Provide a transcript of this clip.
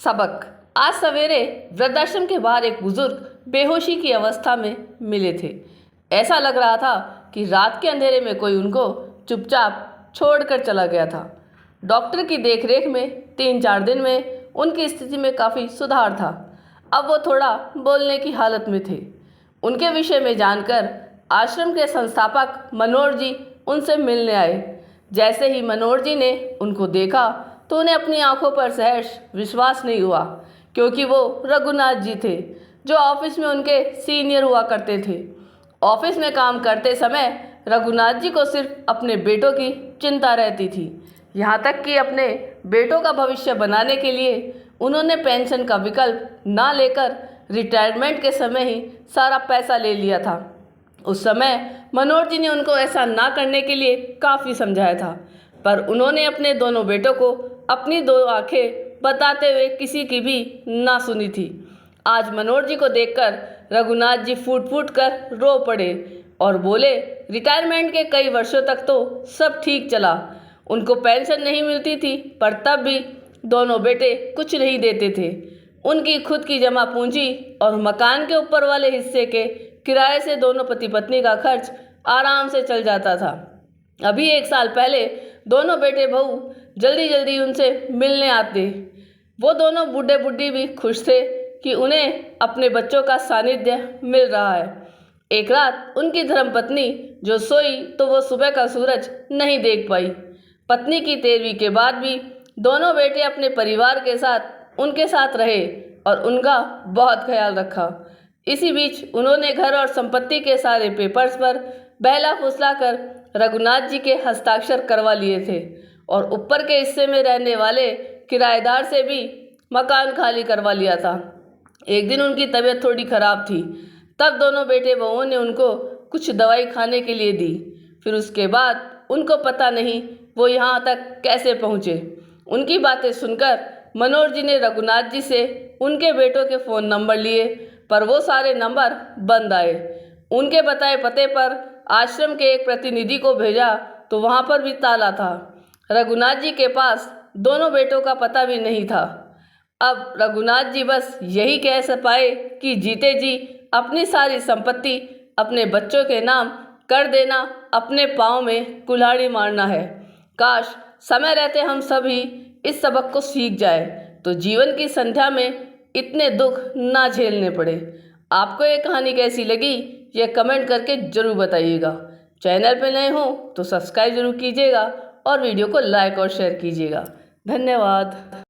सबक। आज सवेरे वृद्धाश्रम के बाहर एक बुजुर्ग बेहोशी की अवस्था में मिले थे। ऐसा लग रहा था कि रात के अंधेरे में कोई उनको चुपचाप छोड़कर चला गया था। डॉक्टर की देखरेख में 3-4 दिन में उनकी स्थिति में काफ़ी सुधार था। अब वो थोड़ा बोलने की हालत में थे। उनके विषय में जानकर आश्रम के संस्थापक मनोहर जी उनसे मिलने आए। जैसे ही मनोहर जी ने उनको देखा तो उन्हें अपनी आंखों पर सहर्ष विश्वास नहीं हुआ, क्योंकि वो रघुनाथ जी थे जो ऑफिस में उनके सीनियर हुआ करते थे। ऑफिस में काम करते समय रघुनाथ जी को सिर्फ अपने बेटों की चिंता रहती थी। यहाँ तक कि अपने बेटों का भविष्य बनाने के लिए उन्होंने पेंशन का विकल्प ना लेकर रिटायरमेंट के समय ही सारा पैसा ले लिया था। उस समय मनोहर जी ने उनको ऐसा ना करने के लिए काफ़ी समझाया था, पर उन्होंने अपने दोनों बेटों को अपनी 2 आंखें बताते हुए किसी की भी ना सुनी थी। आज मनोहर जी को देखकर रघुनाथ जी फूट फूट कर रो पड़े और बोले, रिटायरमेंट के कई वर्षों तक तो सब ठीक चला, उनको पेंशन नहीं मिलती थी, पर तब भी दोनों बेटे कुछ नहीं देते थे। उनकी खुद की जमा पूंजी और मकान के ऊपर वाले हिस्से के किराए से दोनों पति पत्नी का खर्च आराम से चल जाता था। अभी 1 साल पहले दोनों बेटे बहू जल्दी जल्दी उनसे मिलने आते। वो दोनों बूढ़े बूढ़ी भी खुश थे कि उन्हें अपने बच्चों का सानिध्य मिल रहा है। एक रात उनकी धर्मपत्नी जो सोई तो वो सुबह का सूरज नहीं देख पाई। पत्नी की तेरवी के बाद भी दोनों बेटे अपने परिवार के साथ उनके साथ रहे और उनका बहुत ख्याल रखा। इसी बीच उन्होंने घर और संपत्ति के सारे पेपर्स पर बहला फुसला कर रघुनाथ जी के हस्ताक्षर करवा लिए थे और ऊपर के हिस्से में रहने वाले किराएदार से भी मकान खाली करवा लिया था। एक दिन उनकी तबीयत थोड़ी ख़राब थी, तब दोनों बेटे बहुओं ने उनको कुछ दवाई खाने के लिए दी। फिर उसके बाद उनको पता नहीं वो यहाँ तक कैसे पहुँचे। उनकी बातें सुनकर मनोहर जी ने रघुनाथ जी से उनके बेटों के फ़ोन नंबर लिए, पर वो सारे नंबर बंद आए। उनके बताए पते पर आश्रम के एक प्रतिनिधि को भेजा तो वहाँ पर भी ताला था। रघुनाथ जी के पास दोनों बेटों का पता भी नहीं था। अब रघुनाथ जी बस यही कह पाए कि जीते जी अपनी सारी संपत्ति अपने बच्चों के नाम कर देना अपने पाँव में कुल्हाड़ी मारना है। काश समय रहते हम सभी इस सबक को सीख जाए तो जीवन की संध्या में इतने दुख ना झेलने पड़े। आपको ये कहानी कैसी लगी ये कमेंट करके ज़रूर बताइएगा। चैनल पे नए हो तो सब्सक्राइब ज़रूर कीजिएगा और वीडियो को लाइक और शेयर कीजिएगा। धन्यवाद।